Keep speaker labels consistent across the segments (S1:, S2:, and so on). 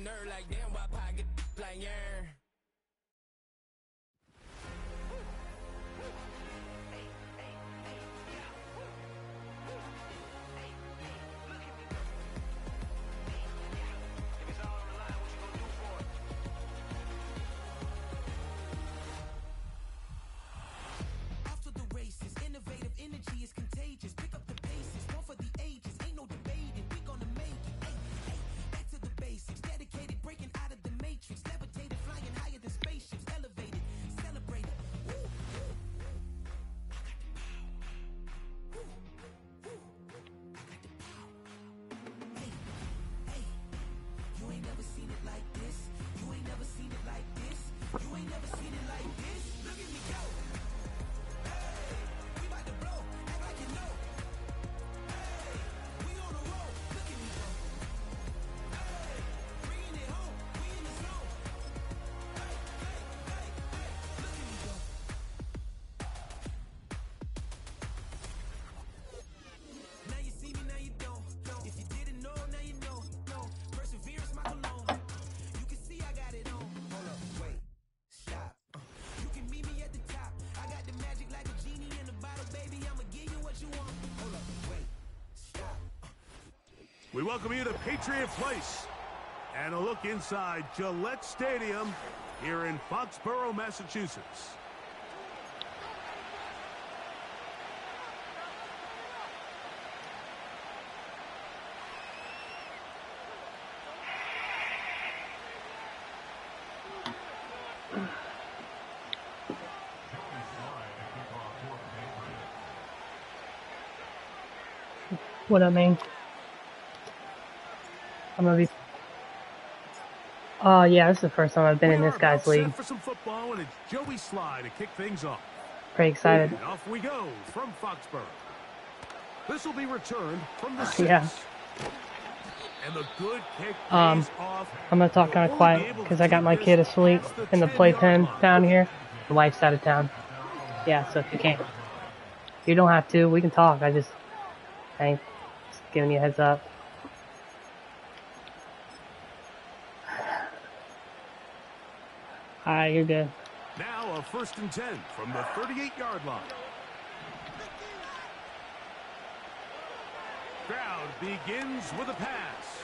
S1: nerve like damn, why pocket like yarn?
S2: Energy is contagious. Pick up the bases. One for the ages. Ain't no debating. We gonna make it. Hey, hey, back to the basics. Dedicated, breaking out of the matrix. Levitated, flying higher than spaceships. Elevated, celebrated. Woo, woo. I got the power. Woo, woo. I got the power. Hey, hey, you ain't never seen it like this. You ain't never seen it like this. You ain't never seen it like this. Look at me go.
S3: We welcome you to Patriot Place and a look inside Gillette Stadium here in Foxborough, Massachusetts.
S4: What I mean? I'm gonna be. Oh yeah, this is the first time I've been in this guy's league.
S3: For some football, and it's Joey Sly to kick things off.
S4: Pretty excited.
S3: And off we go from Foxborough. This will be returned from the 6.
S4: Yeah.
S3: And the good kick
S4: I'm gonna talk kind of quiet because I got my kid asleep in the playpen down here. The wife's out of town. Yeah, so if you can't, you don't have to. We can talk. I ain't just giving you a heads up. Alright, you're good.
S3: Now a 1st and 10 from the 38-yard line. Crowd begins with a pass.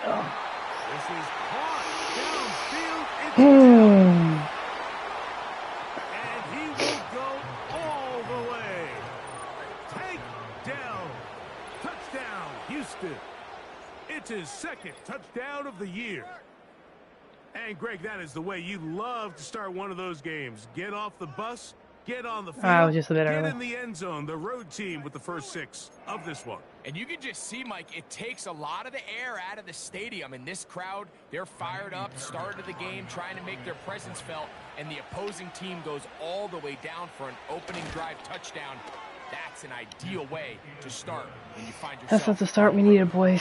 S3: This is caught downfield. And he will go all the way. Takedown. Touchdown, Houston. It's his 2nd touchdown of the year. And, Greg, that is the way you love to start one of those games. Get off the bus, get on the field,
S4: I was just a bit
S3: get
S4: early.
S3: in the end zone. The road team with the first 6 of this one.
S1: And you can just see, Mike, it takes a lot of the air out of the stadium. And this crowd, they're fired up, start of the game, trying to make their presence felt. And the opposing team goes all the way down for an opening drive touchdown. That's an ideal way to start when you find yourself.
S4: That's not the start we needed, boys.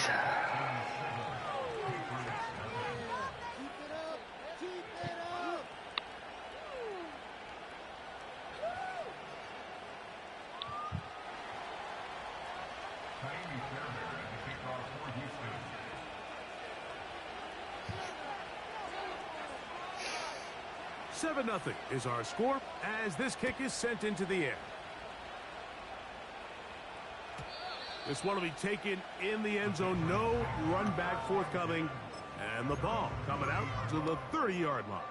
S3: Nothing is our score as this kick is sent into the air. This one will be taken in the end zone. No run back forthcoming. And the ball coming out to the 30-yard line.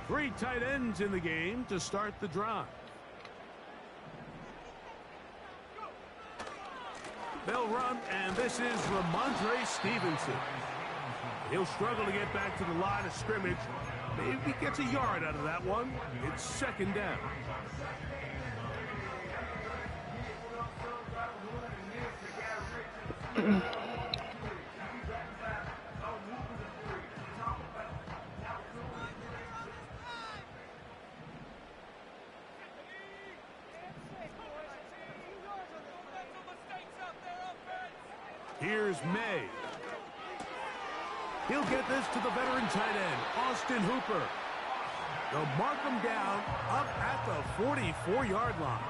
S3: Three tight ends in the game to start the drive. They'll run, and this is Ramondre Stevenson. He'll struggle to get back to the line of scrimmage. Maybe he gets a yard out of that one. It's 2nd down. Here's May. He'll get this to the veteran tight end, Austin Hooper. They'll mark them down up at the 44-yard line.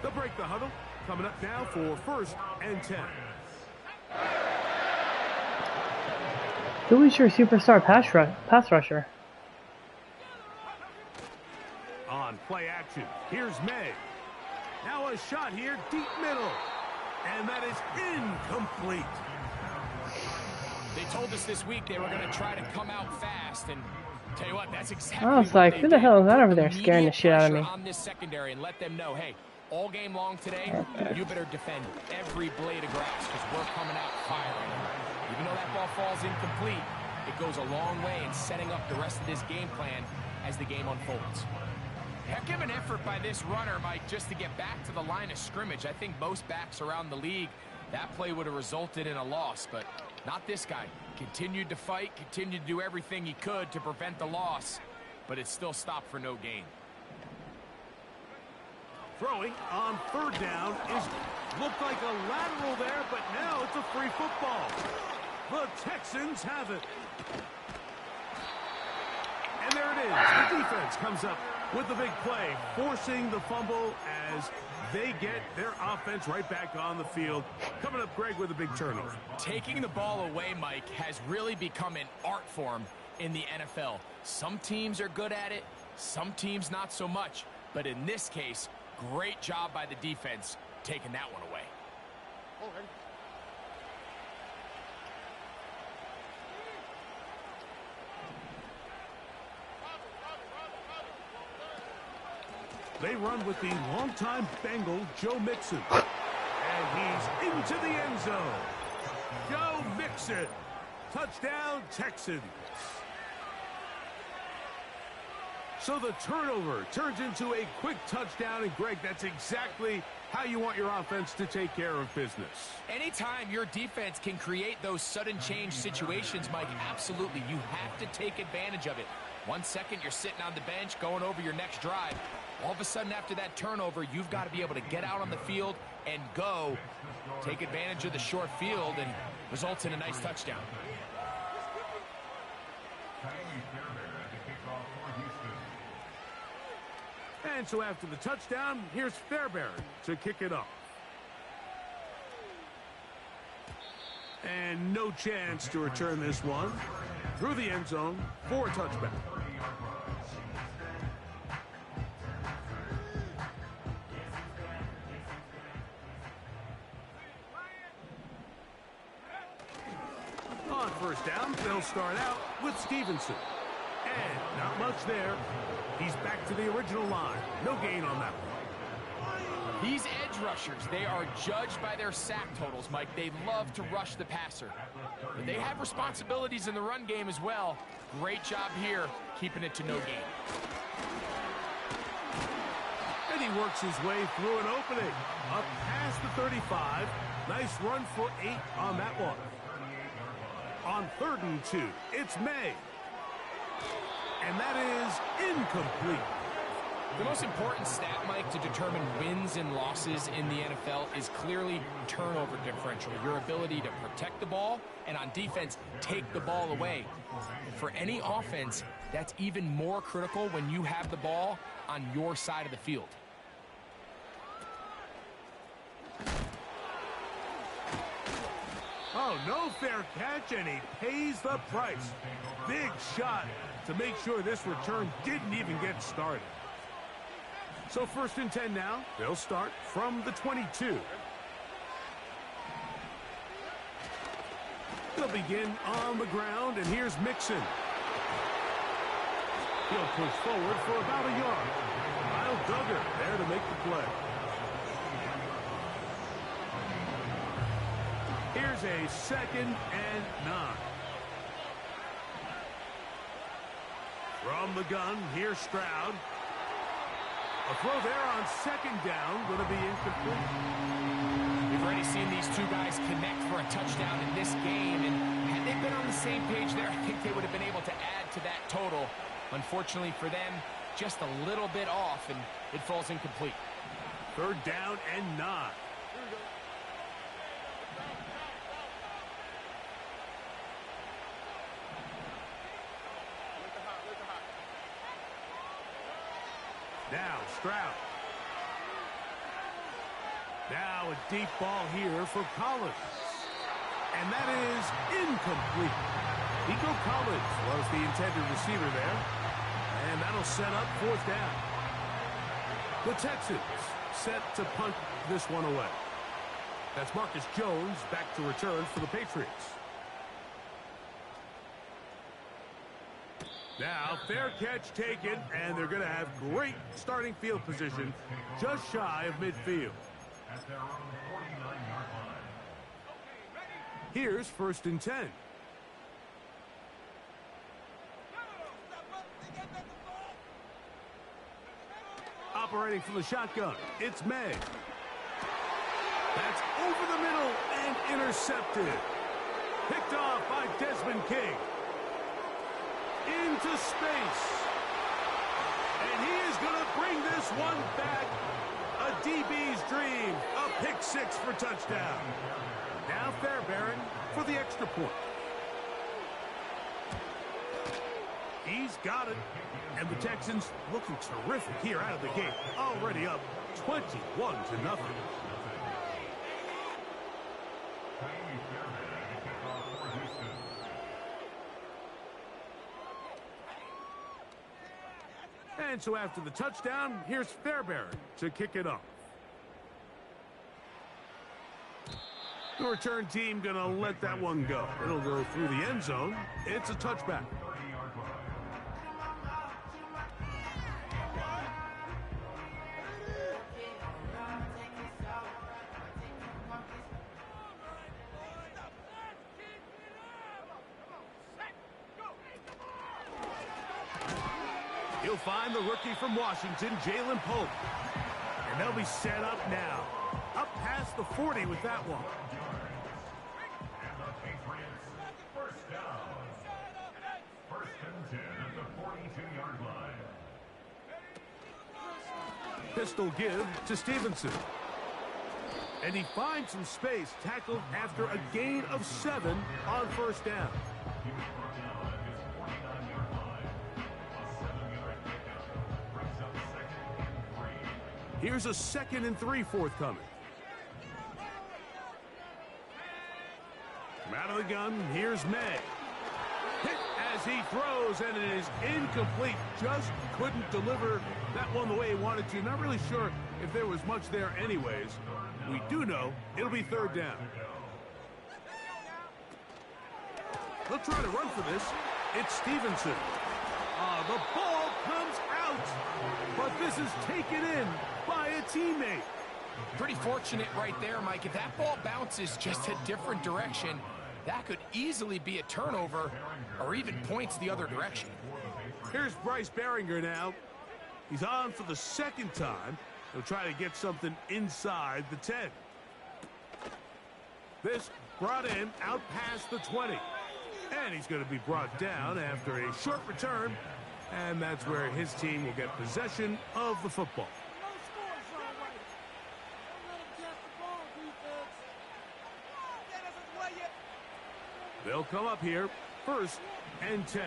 S3: They'll break the huddle. Coming up now for 1st and 10.
S4: Who is your superstar pass rusher?
S3: On play action, here's May. Now a shot here, deep middle. And that is incomplete.
S1: They told us this week they were going to try to come out fast, and tell you what, that's exactly
S4: I was
S1: what
S4: like,
S1: they
S4: who the
S1: did.
S4: hell is that over
S1: Put
S4: there scaring the
S1: immediate
S4: shit out of me?
S1: pressure on this secondary and let them know, hey, all game long today, you better defend every blade of grass because we're coming out firing. Even though that ball falls incomplete, it goes a long way in setting up the rest of this game plan as the game unfolds. Heck of an effort by this runner, Mike, just to get back to the line of scrimmage. I think most backs around the league, that play would have resulted in a loss, but not this guy. Continued to fight, continued to do everything he could to prevent the loss, but it still stopped for no gain.
S3: Throwing on 3rd down is looked like a lateral there, but now it's a free football. The Texans have it. And there it is. The defense comes up with the big play, forcing the fumble as they get their offense right back on the field. Coming up, Greg, with a big turnover.
S1: Taking the ball away, Mike, has really become an art form in the NFL. Some teams are good at it, some teams not so much. But in this case, great job by the defense taking that one away.
S3: They run with the longtime Bengal, Joe Mixon. And he's into the end zone. Joe Mixon. Touchdown, Texans. So the turnover turns into a quick touchdown. And, Greg, that's exactly how you want your offense to take care of business.
S1: Anytime your defense can create those sudden change situations, Mike, absolutely, you have to take advantage of it. 1 second, you're sitting on the bench going over your next drive. All of a sudden, after that turnover, you've got to be able to get out on the field and go. Take advantage of the short field and results in a nice touchdown.
S3: And so after the touchdown, here's Fairbairn to kick it off. And no chance to return this one through the end zone for a touchback. On 1st down, they'll start out with Stevenson. And not much there. He's back to the original line. No gain on that one.
S1: These edge rushers, they are judged by their sack totals, Mike. They love to rush the passer. But they have responsibilities in the run game as well. Great job here, keeping it to no gain.
S3: And he works his way through an opening. Up past the 35. Nice run for 8 on that one. On 3rd and 2, it's May. And that is incomplete.
S1: The most important stat, Mike, to determine wins and losses in the NFL is clearly turnover differential, your ability to protect the ball and on defense, take the ball away. For any offense, that's even more critical when you have the ball on your side of the field.
S3: Oh, no fair catch, and he pays the price. Big shot to make sure this return didn't even get started. So 1st and 10 now. They'll start from the 22. They'll begin on the ground, and here's Mixon. He'll push forward for about a yard. Kyle Duggar there to make the play. Here's a 2nd and 9. From the gun, here's Stroud. A throw there on 2nd down, going to be incomplete.
S1: We've already seen these two guys connect for a touchdown in this game, and had they been on the same page there, I think they would have been able to add to that total. Unfortunately for them, just a little bit off, and it falls incomplete.
S3: 3rd down and 9. Now Stroud. Now a deep ball here for Collins. And that is incomplete. Nico Collins was the intended receiver there. And that'll set up fourth down. The Texans set to punt this one away. That's Marcus Jones back to return for the Patriots. Now, fair catch taken, and they're going to have great starting field position just shy of midfield. Here's 1st and 10. Operating from the shotgun, it's May. That's over the middle and intercepted. Picked off by Desmond King. Into space. And he is going to bring this one back. A DB's dream. A pick six for touchdown. Now Fairbairn for the extra point. He's got it. And the Texans looking terrific here out of the gate. Already up 21-0. And so after the touchdown, here's Fairbairn to kick it off. The return team going to let that one go. It'll go through the end zone. It's a touchback. He'll find the rookie from Washington, Jalen Pope. And they'll be set up now. Up past the 40 with that one.
S5: First down. 1st and 10 at the 42-yard line.
S3: Pistol give to Stevenson. And he finds some space, tackled after a gain of 7 on 1st down. Here's a 2nd and 3 forthcoming. From out of the gun, here's May. Hit as he throws, and it is incomplete. Just couldn't deliver that one the way he wanted to. Not really sure if there was much there anyways. We do know it'll be 3rd down. They'll try to run for this. It's Stevenson. The ball comes out, but this is taken in by a teammate.
S1: Pretty fortunate right there, Mike. If that ball bounces just a different direction, that could easily be a turnover or even points the other direction.
S3: Here's Bryce Behringer now. He's on for the 2nd time. He'll try to get something inside the 10. This brought in out past the 20. And he's going to be brought down after a short return. And that's where his team will get possession of the football. They'll come up here, 1st and 10.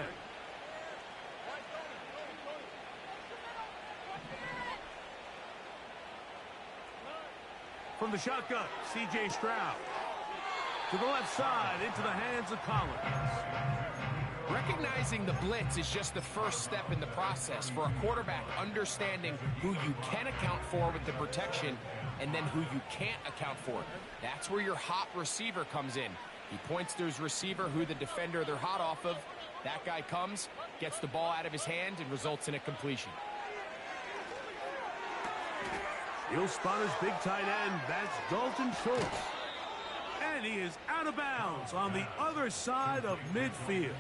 S3: From the shotgun, C.J. Stroud. To the left side, into the hands of Collins.
S1: Recognizing the blitz is just the first step in the process for a quarterback, understanding who you can account for with the protection and then who you can't account for. That's where your hot receiver comes in. He points to his receiver, who the defender they're hot off of. That guy comes, gets the ball out of his hand, and results in a completion.
S3: He'll spot his big tight end. That's Dalton Schultz. And he is out of bounds on the other side of midfield.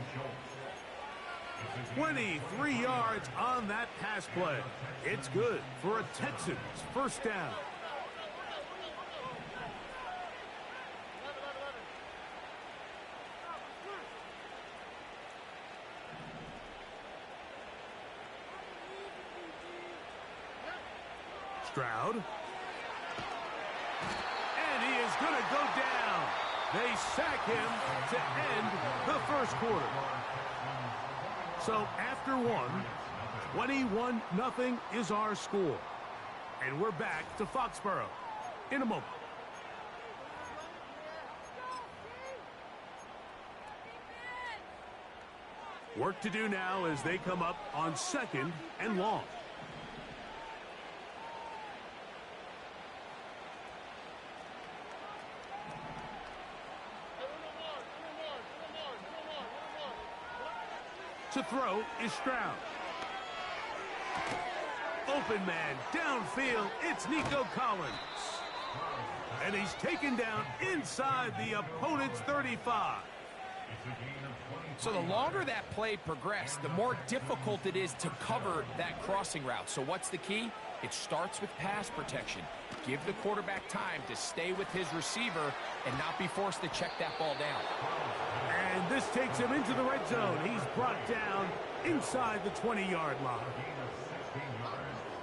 S3: 23 yards on that pass play. It's good for a Texans 1st down. Stroud. And he is going to go down. They sack him to end the 1st quarter. So after 1, 21-0 is our score. And we're back to Foxborough in a moment. Work to do now as they come up on 2nd and long. To throw is Stroud. Open man downfield. It's Nico Collins. And he's taken down inside the opponent's 35.
S1: So the longer that play progressed, the more difficult it is to cover that crossing route. So what's the key? It starts with pass protection. Give the quarterback time to stay with his receiver and not be forced to check that ball down.
S3: And this takes him into the red zone. He's brought down inside the 20-yard line.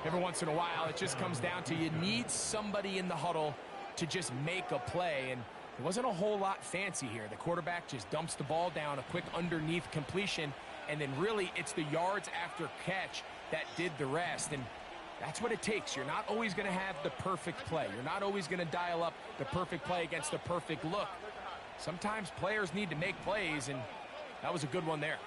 S1: Every once in a while, it just comes down to you need somebody in the huddle to just make a play. And it wasn't a whole lot fancy here. The quarterback just dumps the ball down, a quick underneath completion, and then really it's the yards after catch that did the rest. And that's what it takes. You're not always going to have the perfect play. You're not always going to dial up the perfect play against the perfect look. Sometimes players need to make plays, and that was a good one there.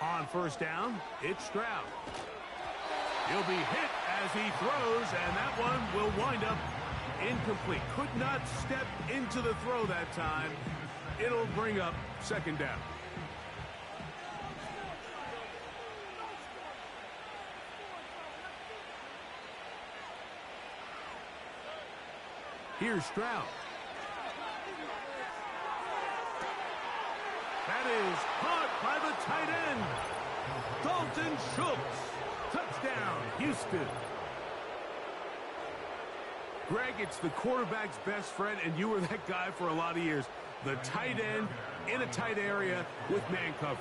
S3: On 1st down, it's Stroud. He'll be hit as he throws, and that one will wind up incomplete. Could not step into the throw that time. It'll bring up 2nd down. Here's Stroud. That is caught by the tight end, Dalton Schultz. Touchdown, Houston. Greg, it's the quarterback's best friend, and you were that guy for a lot of years. The tight end in a tight area with man coverage.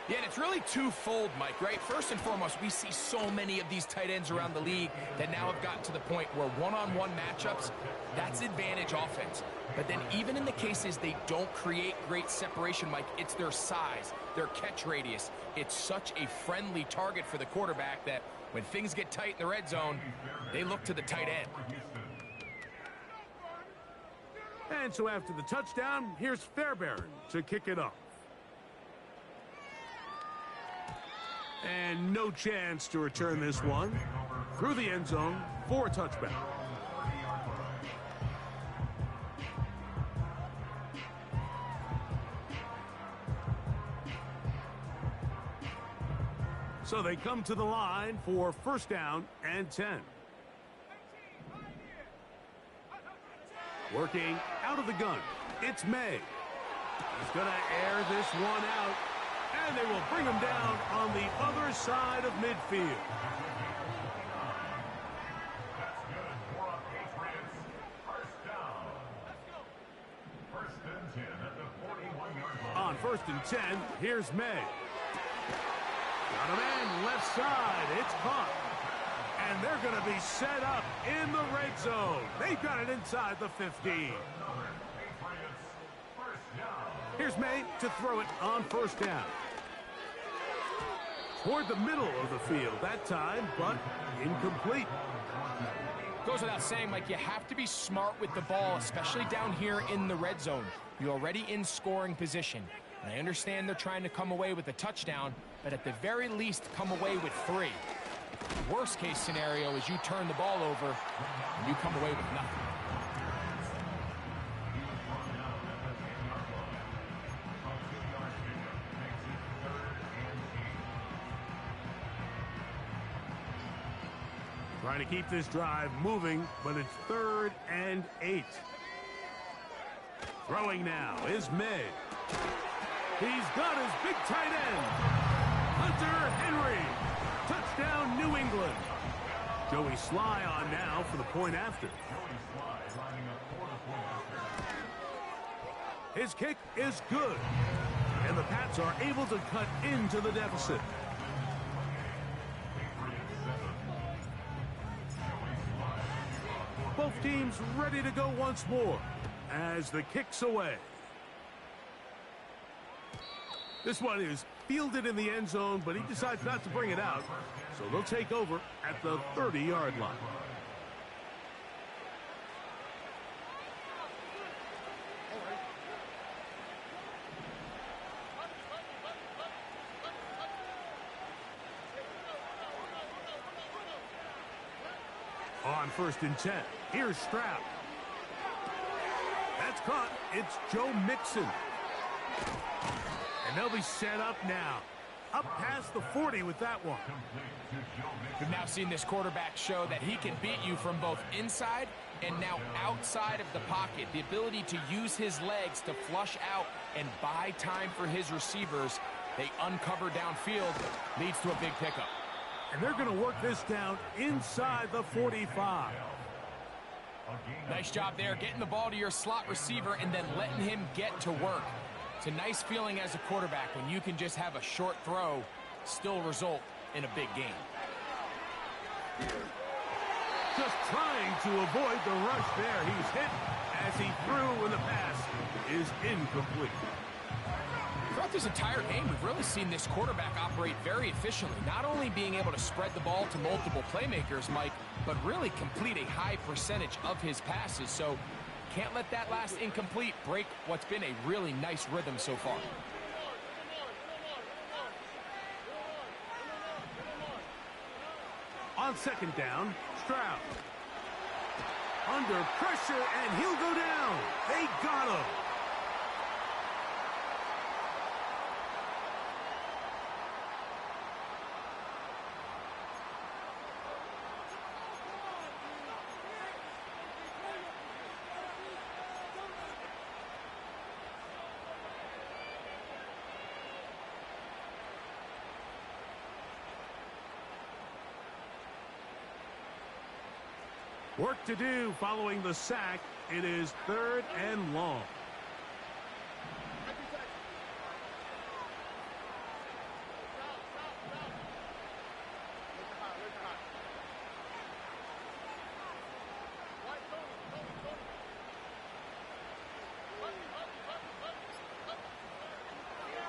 S1: Yeah, and it's really twofold, Mike, right? First and foremost, we see so many of these tight ends around the league that now have gotten to the point where one-on-one matchups, that's advantage offense. But then even in the cases they don't create great separation, Mike, it's their size, their catch radius. It's such a friendly target for the quarterback that when things get tight in the red zone, they look to the tight end.
S3: And so after the touchdown, here's Fairbairn to kick it off. And no chance to return this one through the end zone for a touchback. So they come to the line for 1st down and 10. Working out of the gun, it's May. He's going to air this one out, and they will bring him down on the other side of midfield.
S5: That's good for a Patriots. 1st down. 1st and 10 at the 41-yard line.
S3: On 1st and 10, here's May. Got a man left side. It's caught. And they're going to be set up in the red zone. They've got it inside the 15. Here's May to throw it on 1st down. Toward the middle of the field that time, but incomplete.
S1: Goes without saying, Mike, you have to be smart with the ball, especially down here in the red zone. You're already in scoring position. And I understand they're trying to come away with a touchdown, but at the very least, come away with 3. The worst case scenario is you turn the ball over and you come away with nothing.
S3: Trying to keep this drive moving, but it's 3rd and 8. Throwing now is May. He's got his big tight end, Hunter Henry. Touchdown, New England. Joey Sly on now for the point after. His kick is good, and the Pats are able to cut into the deficit. Both teams ready to go once more as the kick's away. This one is fielded in the end zone, but he decides not to bring it out. So they'll take over at the 30-yard line. On 1st and 10, here's Stroud. That's caught. It's Joe Mixon. And they'll be set up now. Up past the 40 with that one.
S1: We've now seen this quarterback show that he can beat you from both inside and now outside of the pocket. The ability to use his legs to flush out and buy time for his receivers. They uncover downfield, leads to a big pickup.
S3: And they're going to work this down inside the 45.
S1: Nice job there, getting the ball to your slot receiver and then letting him get to work. It's a nice feeling as a quarterback when you can just have a short throw still result in a big game.
S3: Just trying to avoid the rush there. He's hit as he threw when the pass is incomplete.
S1: Throughout this entire game, we've really seen this quarterback operate very efficiently, not only being able to spread the ball to multiple playmakers, Mike, but really complete a high percentage of his passes. So can't let that last incomplete break what's been a really nice rhythm so far.
S3: On 2nd down, Stroud. Under pressure, and he'll go down. They got him. Work to do following the sack. It is 3rd and long.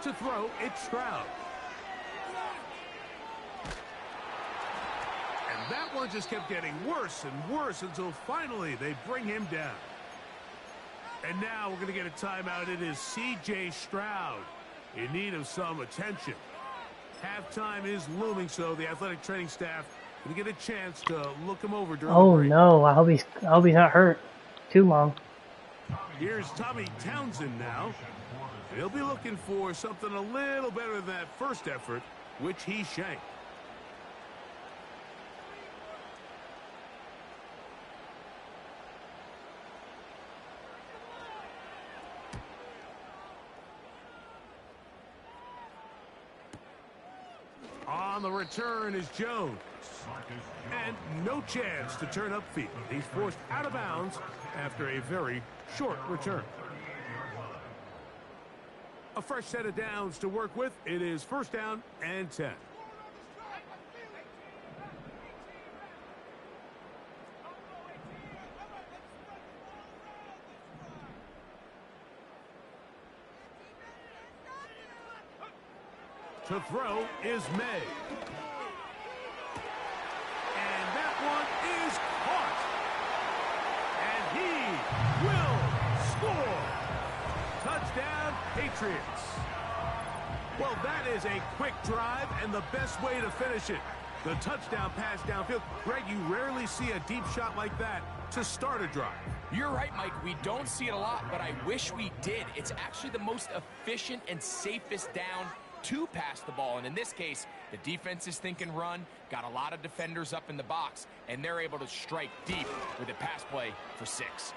S3: To throw, it's Stroud. That one just kept getting worse and worse until finally they bring him down. And now we're going to get a timeout. It is C.J. Stroud in need of some attention. Halftime is looming, so the athletic training staff going to get a chance to look him over during the break.
S4: No, I hope he's not hurt too long.
S3: Here's Tommy Townsend now. He'll be looking for something a little better than that first effort, which he shanked. On the return is Jones. And no chance to turn upfield. He's forced out of bounds after a very short return. A fresh set of downs to work with. It is 1st down and 10. To throw is May. And that one is caught. And he will score. Touchdown, Patriots. Well, that is a quick drive and the best way to finish it. The touchdown pass downfield. Greg, you rarely see a deep shot like that to start a drive.
S1: You're right, Mike. We don't see it a lot, but I wish we did. It's actually the most efficient and safest down to pass the ball, and in this case the defense is thinking run, got a lot of defenders up in the box, and they're able to strike deep with a pass play for 6.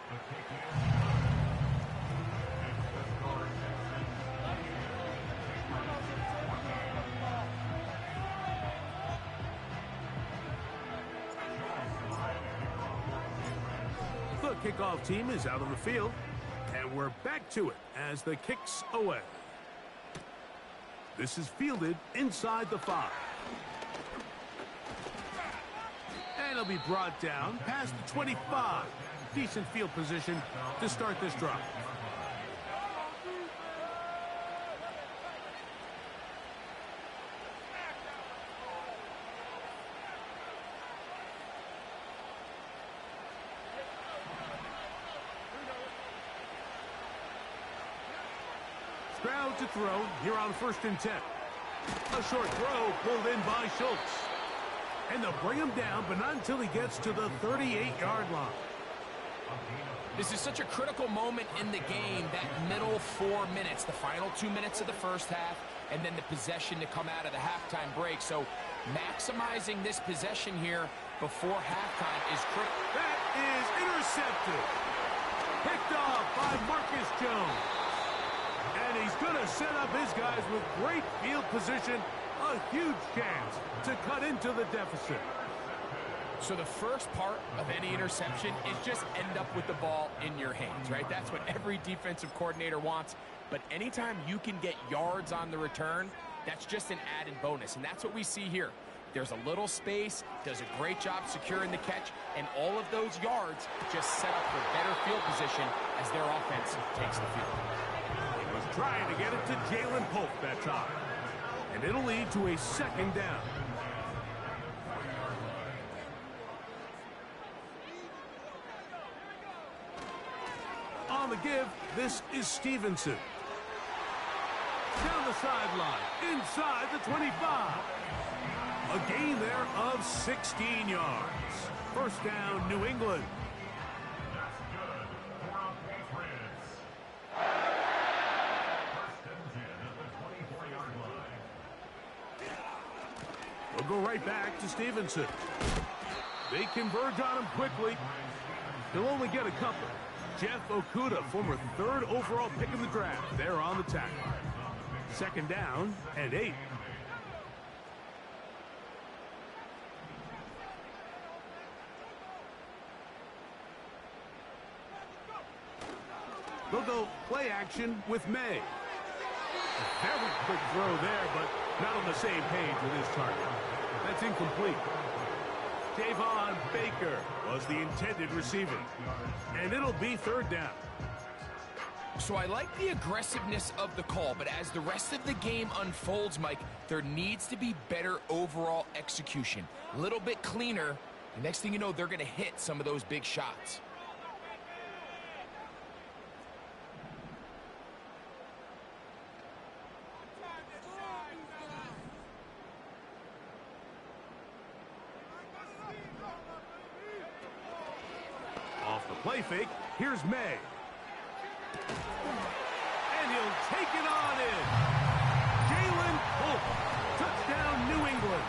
S3: The kickoff team is out on the field, and we're back to it as the kick's away. This is fielded inside the 5. And it'll be brought down past the 25. Decent field position to start this drive. Stroud to throw here on 1st and 10. A short throw pulled in by Schultz. And they'll bring him down, but not until he gets to the 38-yard line.
S1: This is such a critical moment in the game, that middle 4 minutes, the final 2 minutes of the first half, and then the possession to come out of the halftime break. So maximizing this possession here before halftime is critical.
S3: That is intercepted. Picked off by Marcus Jones. And he's going to set up his guys with great field position. A huge chance to cut into the deficit.
S1: So the first part of any interception is just end up with the ball in your hands, right? That's what every defensive coordinator wants. But anytime you can get yards on the return, that's just an added bonus. And that's what we see here. There's a little space, does a great job securing the catch, and all of those yards just set up for better field position as their offense takes the field.
S3: He was trying to get it to Jalen Polk that time. And it'll lead to a 2nd down. On the give, this is Stevenson. Down the sideline, inside the 25. A gain there of 16 yards. 1st down, New England.
S5: That's good for our Patriots. 1st and 10 at the 24-yard line.
S3: We'll go right back to Stevenson. They converge on him quickly. He'll only get a couple. Jeff Okudah, former 3rd overall pick in the draft, there on the tackle. 2nd down and 8. They'll go play action with May. A very quick throw there, but not on the same page with his target. That's incomplete. Javon Baker was the intended receiver. And it'll be 3rd down.
S1: So I like the aggressiveness of the call, but as the rest of the game unfolds, Mike, there needs to be better overall execution. A little bit cleaner, and next thing you know, they're going to hit some of those big shots.
S3: Off the play fake, here's May. And he'll take it on in. Jalen Polk, touchdown New England.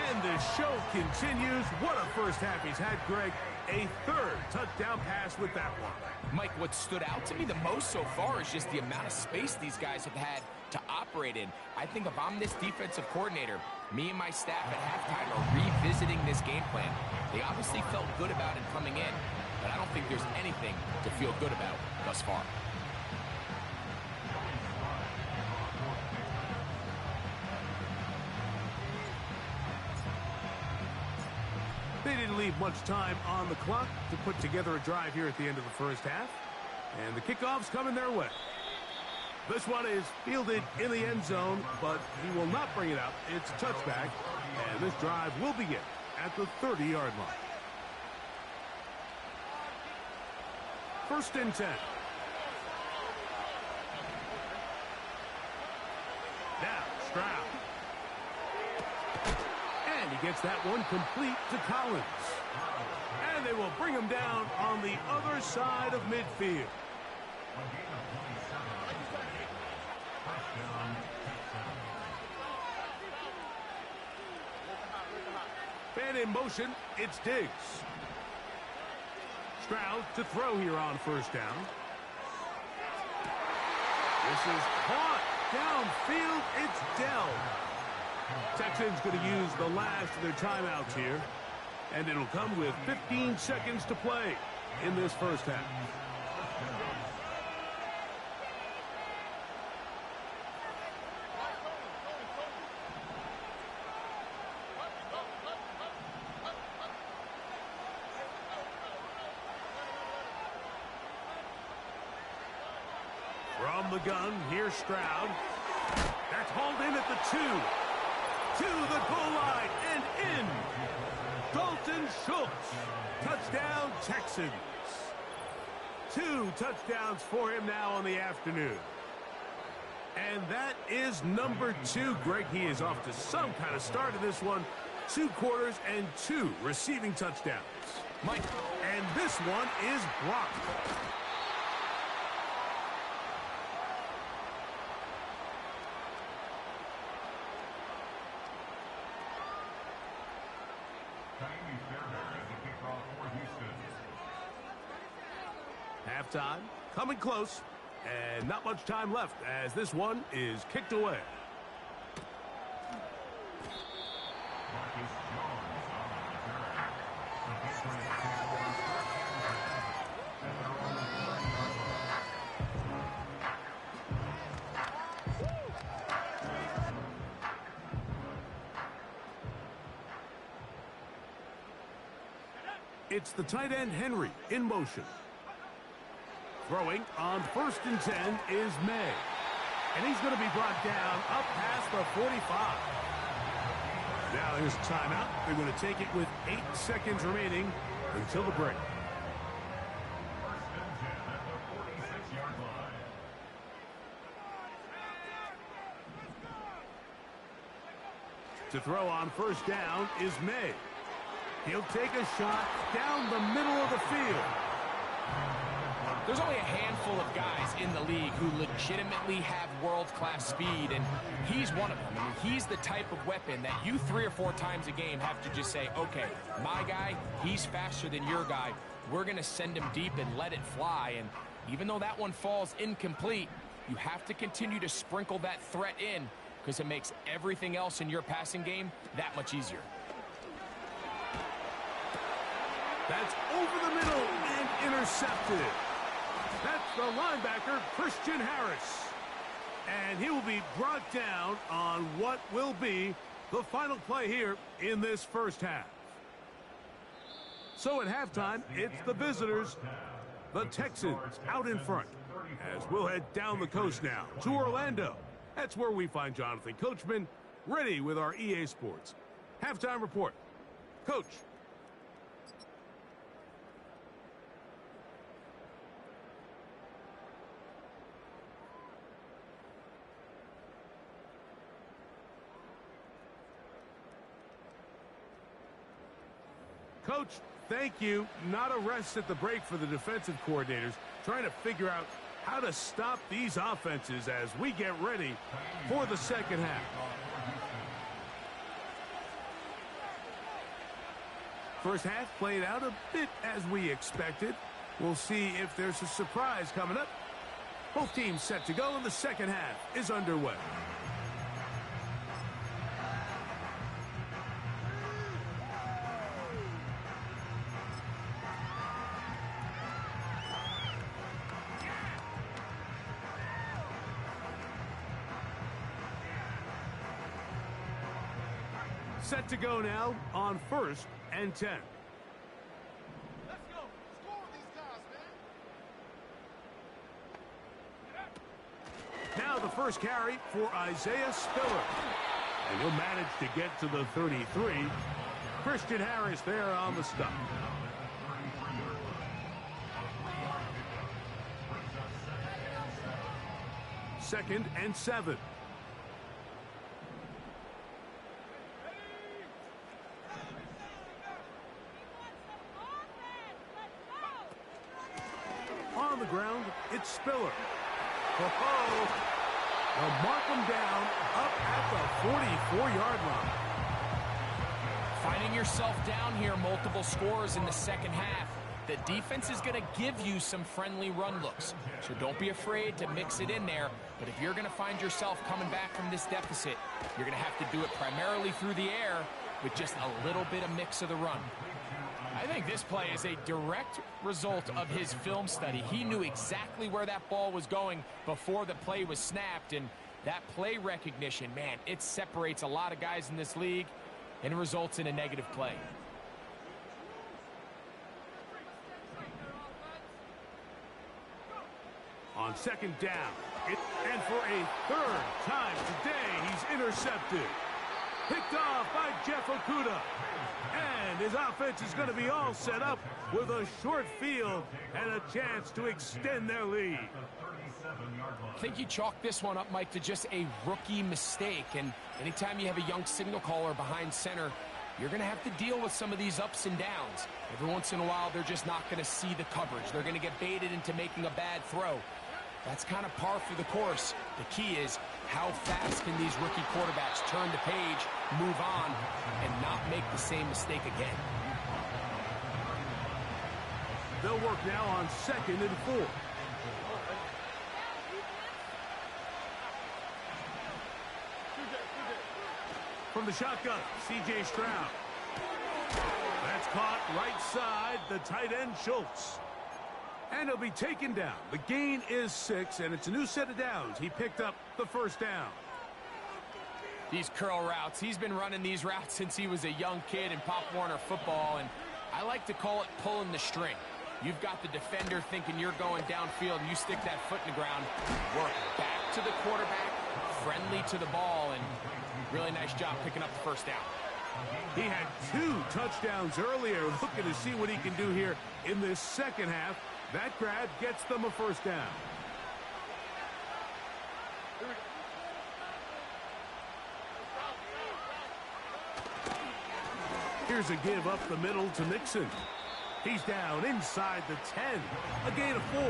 S3: And the show continues. What a first half he's had, Greg. A 3rd touchdown pass with that one.
S1: Mike, what stood out to me the most so far is just the amount of space these guys have had to operate in. I think if I'm this defensive coordinator, me and my staff at halftime are revisiting this game plan. They obviously felt good about it coming in, but I don't think there's anything to feel good about thus far.
S3: They didn't leave much time on the clock to put together a drive here at the end of the first half. And the kickoff's coming their way. This one is fielded in the end zone, but he will not bring it up. It's a touchback, and this drive will begin at the 30-yard line. 1st and 10. Now, Stroud. And he gets that one complete to Collins. And they will bring him down on the other side of midfield. And in motion, it's Diggs. Stroud to throw here on 1st down. This is caught. Downfield, it's Dell. Texans going to use the last of their timeouts here. And it'll come with 15 seconds to play in this first half. From the gun, here's Stroud. That's hauled in at the 2. To the goal line and in. Dalton Schultz. Touchdown, Texans. 2 touchdowns for him now on the afternoon. And that is number 2. Greg, he is off to some kind of start to this one. 2 quarters and 2 receiving touchdowns.
S1: Mike.
S3: And this one is blocked. Halftime, coming close, and not much time left as this one is kicked away. It's the tight end Henry in motion. Throwing on 1st and 10 is May. And he's going to be brought down up past the 45. Now here's a timeout. They're going to take it with 8 seconds remaining until the break.
S5: 1st and 10 at the 46-yard line.
S3: To throw on 1st down is May. He'll take a shot down the middle of the field.
S1: There's only a handful of guys in the league who legitimately have world-class speed, and he's one of them. I mean, he's the type of weapon that you 3 or 4 times a game have to just say, okay, my guy, he's faster than your guy. We're going to send him deep and let it fly. And even though that one falls incomplete, you have to continue to sprinkle that threat in because it makes everything else in your passing game that much easier.
S3: That's over the middle and intercepted. That's the linebacker, Christian Harris. And he will be brought down on what will be the final play here in this first half. So at halftime, it's the visitors, the Texans, out in front. As we'll head down the coast now to Orlando. That's where we find Jonathan Coachman, ready with our EA Sports halftime report. Coach. Coach, thank you. Not a rest at the break for the defensive coordinators, trying to figure out how to stop these offenses as we get ready for the second half. First half played out a bit as we expected. We'll see if there's a surprise coming up. Both teams set to go, and the second half is underway. Set to go now on 1st and 10.
S6: Let's go. Score with these guys, man.
S3: Now the first carry for Isaiah Spiller. And he'll manage to get to the 33. Christian Harris there on the stop. 2nd and 7. On the ground, it's Spiller. Oh, they'll mark him down up at the 44-yard line.
S1: Finding yourself down here, multiple scores in the second half. The defense is going to give you some friendly run looks, so don't be afraid to mix it in there. But if you're going to find yourself coming back from this deficit, you're going to have to do it primarily through the air with just a little bit of mix of the run. I think this play is a direct result of his film study. He knew exactly where that ball was going before the play was snapped, and that play recognition, man, it separates a lot of guys in this league and it results in a negative play.
S3: On 2nd down, and for a 3rd time today, he's intercepted. Picked off by Jeff Okuda. And his offense is going to be all set up with a short field and a chance to extend their lead.
S1: I think you chalk this one up, Mike, to just a rookie mistake. And anytime you have a young signal caller behind center, you're going to have to deal with some of these ups and downs. Every once in a while, they're just not going to see the coverage. They're going to get baited into making a bad throw. That's kind of par for the course. The key is how fast can these rookie quarterbacks turn the page, move on, and not make the same mistake again.
S3: They'll work now on 2nd and 4. From the shotgun, C.J. Stroud. That's caught right side, the tight end, Schultz. And he'll be taken down. The gain is 6, and it's a new set of downs. He picked up the first down.
S1: These curl routes, he's been running these routes since he was a young kid in Pop Warner football, and I like to call it pulling the string. You've got the defender thinking you're going downfield, and you stick that foot in the ground, work back to the quarterback, friendly to the ball, and really nice job picking up the first down.
S3: He had 2 touchdowns earlier. Looking to see what he can do here in this second half. That grab gets them a first down. Here's a give up the middle to Mixon. He's down inside the 10. A gain of 4.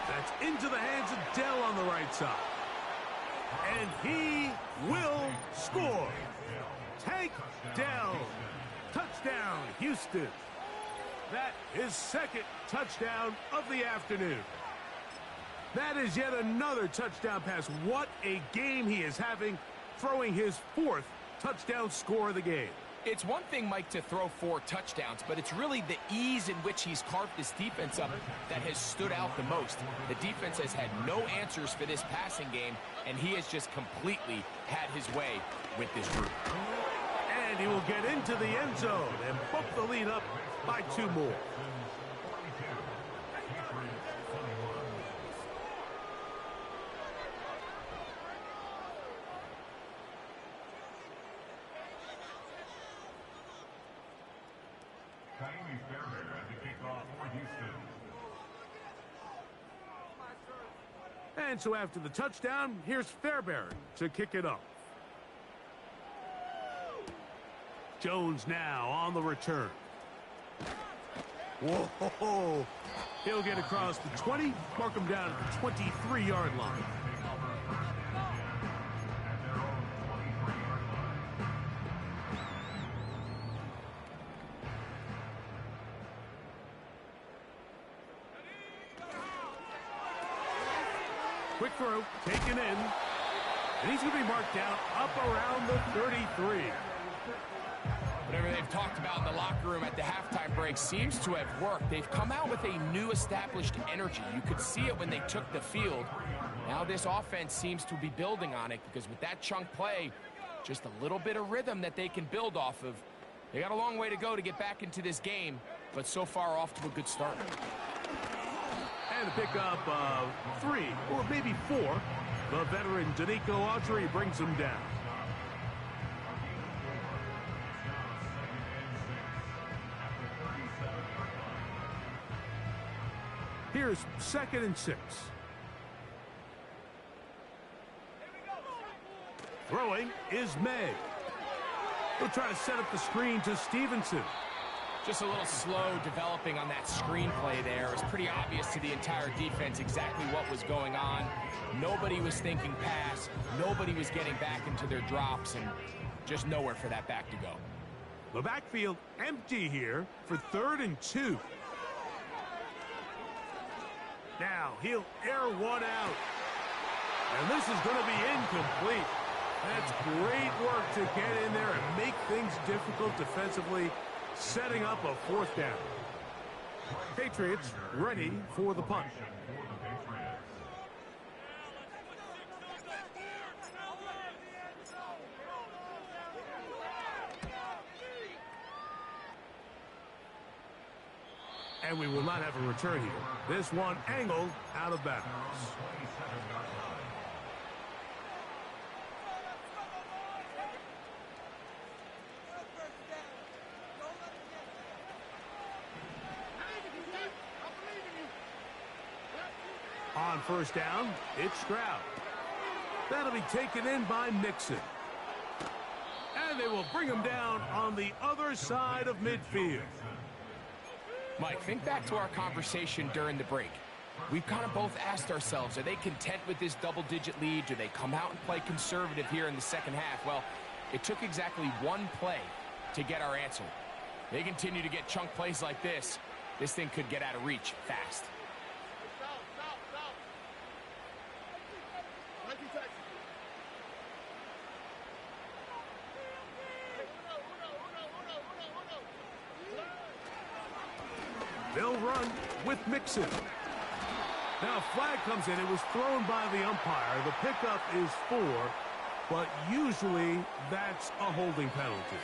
S3: That's into the hands of Dell on the right side. And he will score. Tank Dell. Touchdown, Houston. That is 2nd touchdown of the afternoon. That is yet another touchdown pass. What a game he is having, throwing his 4th touchdown score of the game.
S1: It's one thing, Mike, to throw 4 touchdowns, but it's really the ease in which he's carved this defense up that has stood out the most. The defense has had no answers for this passing game, and he has just completely had his way with this group.
S3: And he will get into the end zone and bump the lead up by 2 more. And so after the touchdown, here's Fairbairn to kick it off. Jones now on the return. Whoa! He'll get across the 20, mark him down at the 23-yard line. Quick throw, taken in. And he's going to be marked down up around the 33.
S1: Whatever they've talked about in the locker room at the halftime break seems to have worked. They've come out with a new established energy. You could see it when they took the field. Now this offense seems to be building on it because with that chunk play, just a little bit of rhythm that they can build off of. They got a long way to go to get back into this game, but so far off to a good start.
S3: And a pickup of 3, or maybe 4. The veteran Danico Autry brings him down. Here's 2nd and 6. Throwing is May. He'll try to set up the screen to Stevenson.
S1: Just a little slow developing on that screenplay there. It was pretty obvious to the entire defense exactly what was going on. Nobody was thinking pass. Nobody was getting back into their drops, and just nowhere for that back to go.
S3: The backfield empty here for 3rd and 2. Now he'll air one out. And this is going to be incomplete. That's great work to get in there and make things difficult defensively, setting up a 4th down. Patriots ready for the punt. And we will not have a return here. This one angled out of bounds. On first down, it's Stroud. That'll be taken in by Mixon. And they will bring him down on the other side of midfield.
S1: Mike, think back to our conversation during the break. We've kind of both asked ourselves, are they content with this double-digit lead? Do they come out and play conservative here in the second half? Well, it took exactly one play to get our answer. They continue to get chunk plays like this. This thing could get out of reach fast.
S3: They'll run with Mixon. Now a flag comes in. It was thrown by the umpire. The pickup is 4, but usually that's a holding penalty.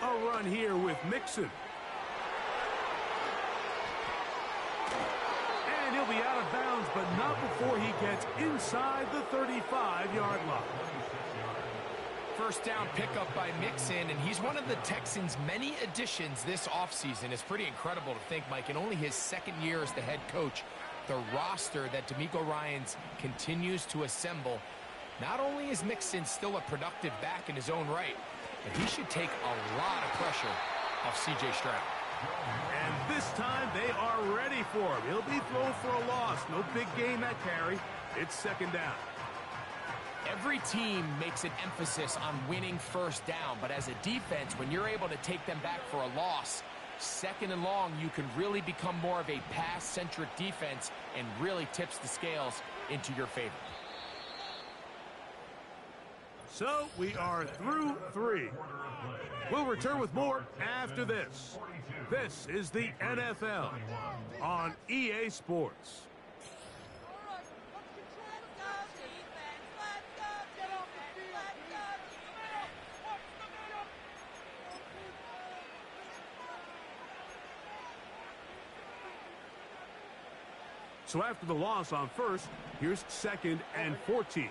S3: A run here with Mixon. And he'll be out of bounds, but not before he gets inside the 35-yard line.
S1: First down pickup by Mixon, and he's one of the Texans' many additions this offseason. It's pretty incredible to think, Mike, in only his second year as the head coach, the roster that D'Amico Ryans continues to assemble. Not only is Mixon still a productive back in his own right, but he should take a lot of pressure off C.J. Stroud.
S3: And this time they are ready for him. He'll be thrown for a loss. No big gain that carry. It's second down.
S1: Every team makes an emphasis on winning first down, but as a defense, when you're able to take them back for a loss, second and long, you can really become more of a pass-centric defense and really tips the scales into your favor.
S3: So we are through 3. We'll return with more after this. This is the NFL on EA Sports. So after the loss on first, here's second and 14.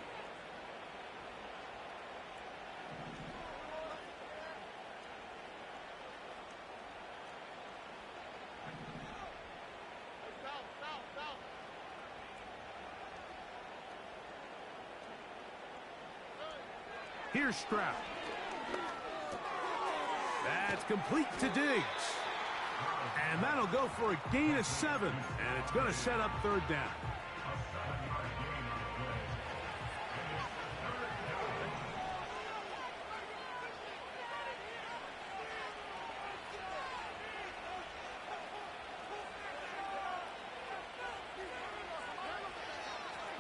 S3: Here's Stroud. That's complete to Diggs. And that'll go for a gain of 7. And it's going to set up third down.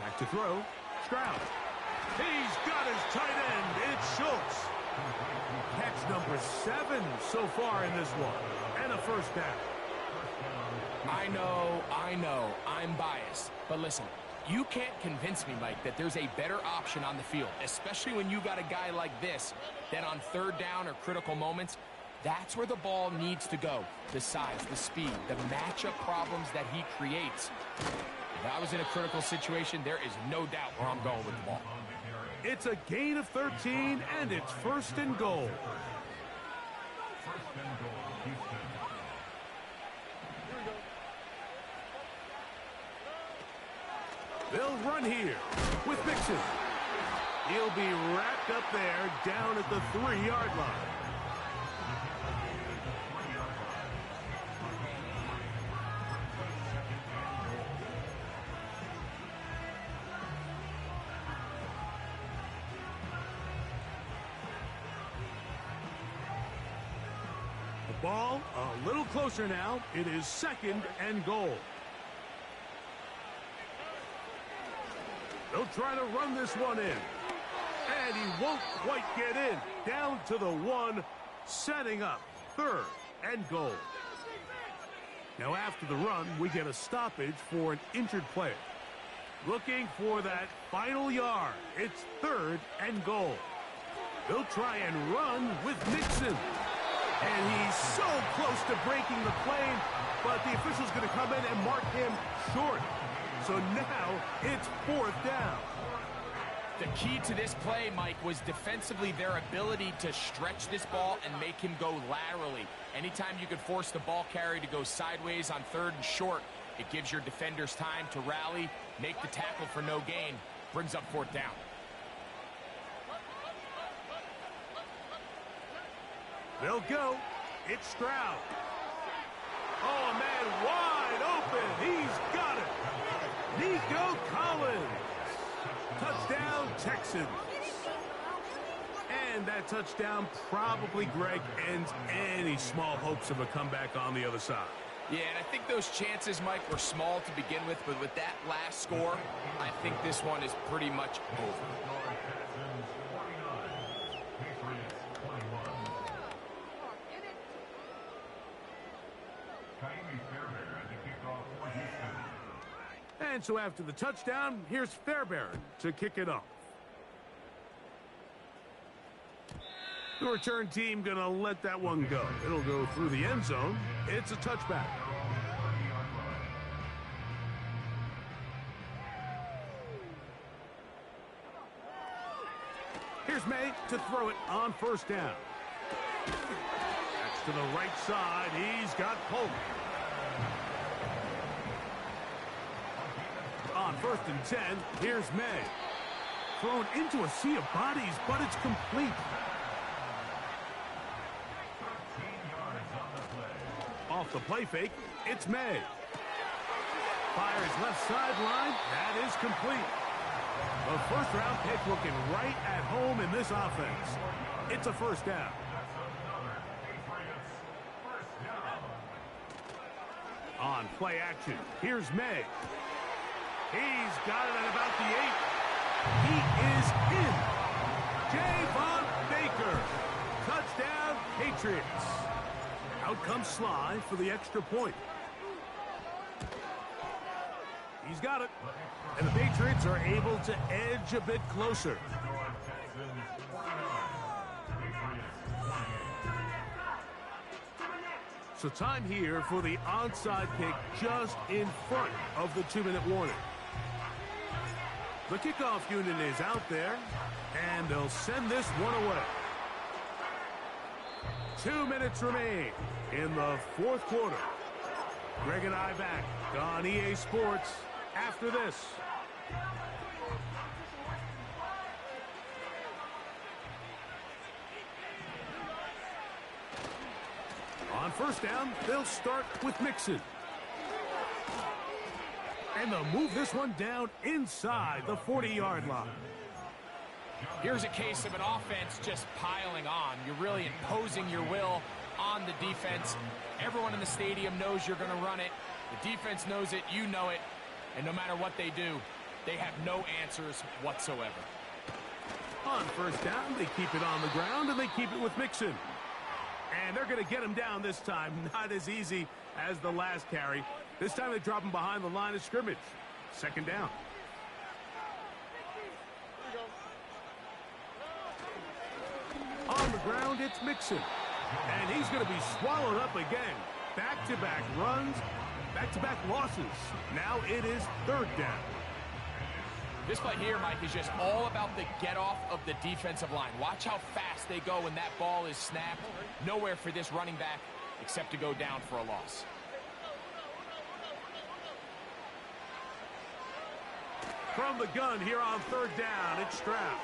S3: Back to throw. Stroud. He's got his tight end. It's Schultz. Catch number 7 so far in this one. And a first down.
S1: I know, I'm biased. But listen, you can't convince me, Mike, that there's a better option on the field, especially when you got a guy like this, that on third down or critical moments, that's where the ball needs to go. The size, the speed, the matchup problems that he creates. If I was in a critical situation, there is no doubt where I'm going with the ball.
S3: It's a gain of 13, and it's first and goal. They'll run here with Mixon. He'll be wrapped up there down at the 3-yard line. The ball a little closer now. It is second and goal. They'll try to run this one in. And he won't quite get in. Down to the 1, setting up 3rd and goal. Now after the run, we get a stoppage for an injured player. Looking for that final yard. It's 3rd and goal. They'll try and run with Mixon. And he's so close to breaking the plane, but the official's going to come in and mark him short. So now it's 4th down.
S1: The key to this play, Mike, was defensively their ability to stretch this ball and make him go laterally. Anytime you could force the ball carrier to go sideways on 3rd and short, it gives your defenders time to rally, make the tackle for no gain, brings up 4th down.
S3: They'll go. It's Stroud. Oh, man, wide open. He's got it. Nico Collins. Touchdown, Texans. And that touchdown probably, Greg, ends any small hopes of a comeback on the other side.
S1: Yeah, and I think those chances, Mike, were small to begin with, but with that last score, I think this one is pretty much over.
S3: And so after the touchdown, here's Fairbairn to kick it off. The return team going to let that one go. It'll go through the end zone. It's a touchback. Here's May to throw it on 1st down. That's to the right side. He's got Polk. On 1st and 10, here's May. Thrown into a sea of bodies, but it's complete. Off the play fake, it's May. Fires left sideline. That is complete. The 1st-round pick looking right at home in this offense. It's a 1st down. On play action, here's May. He's got it at about the 8. He is in. Javon Baker. Touchdown, Patriots. Out comes Sly for the extra point. He's got it. And the Patriots are able to edge a bit closer. So time here for the onside kick just in front of the 2-minute warning. The kickoff unit is out there, and they'll send this one away. 2 minutes remain in the 4th quarter. Greg and I back on EA Sports after this. On 1st down, they'll start with Mixon. And they'll move this one down inside the 40-yard line.
S1: Here's a case of an offense just piling on. You're really imposing your will on the defense. Everyone in the stadium knows you're going to run it. The defense knows it, you know it. And no matter what they do, they have no answers whatsoever.
S3: On 1st down, they keep it on the ground, and they keep it with Mixon. And they're going to get him down this time. Not as easy as the last carry. This time they drop him behind the line of scrimmage. 2nd down. On the ground, it's Mixon. And he's going to be swallowed up again. Back-to-back runs, back-to-back losses. Now it is 3rd down.
S1: This play here, Mike, is just all about the get-off of the defensive line. Watch how fast they go when that ball is snapped. Nowhere for this running back except to go down for a loss.
S3: From the gun here on 3rd down, it's Stroud.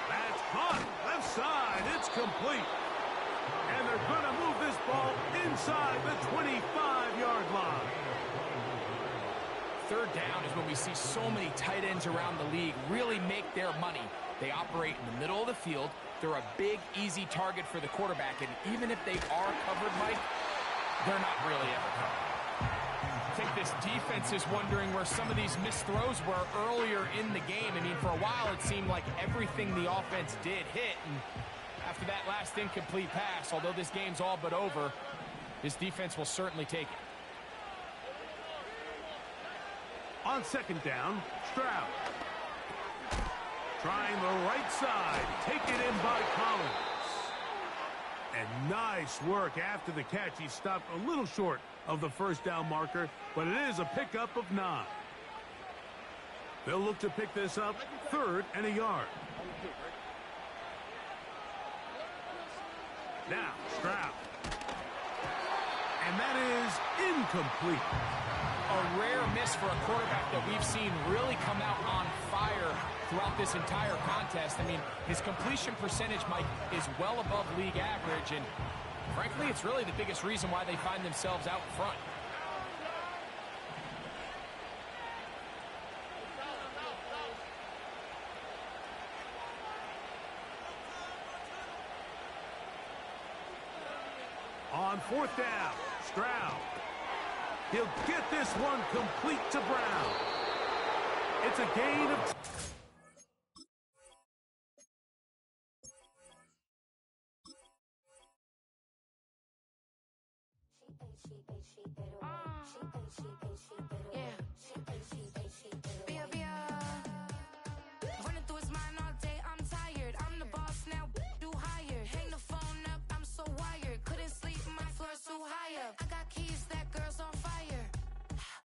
S3: That's caught. Left side. It's complete. And they're going to move this ball inside the 25-yard line.
S1: 3rd down is when we see so many tight ends around the league really make their money. They operate in the middle of the field. They're a big, easy target for the quarterback. And even if they are covered, Mike, they're not really ever covered. I think this defense is wondering where some of these missed throws were earlier in the game. I mean, for a while it seemed like everything the offense did hit, and after that last incomplete pass, although this game's all but over, this defense will certainly take it.
S3: On second down, Stroud. Trying the right side. Taken in by Collins. And nice work after the catch. He stopped a little short of the first down marker, but it is a pickup of 9. They'll look to pick this up 3rd and a yard. Now, Stroud. And that is incomplete.
S1: A rare miss for a quarterback that we've seen really come out on fire throughout this entire contest. I mean, his completion percentage, Mike, is well above league average, and frankly, it's really the biggest reason why they find themselves out front.
S3: On 4th down, Stroud. He'll get this one complete to Brown. It's a gain of...
S7: Yeah.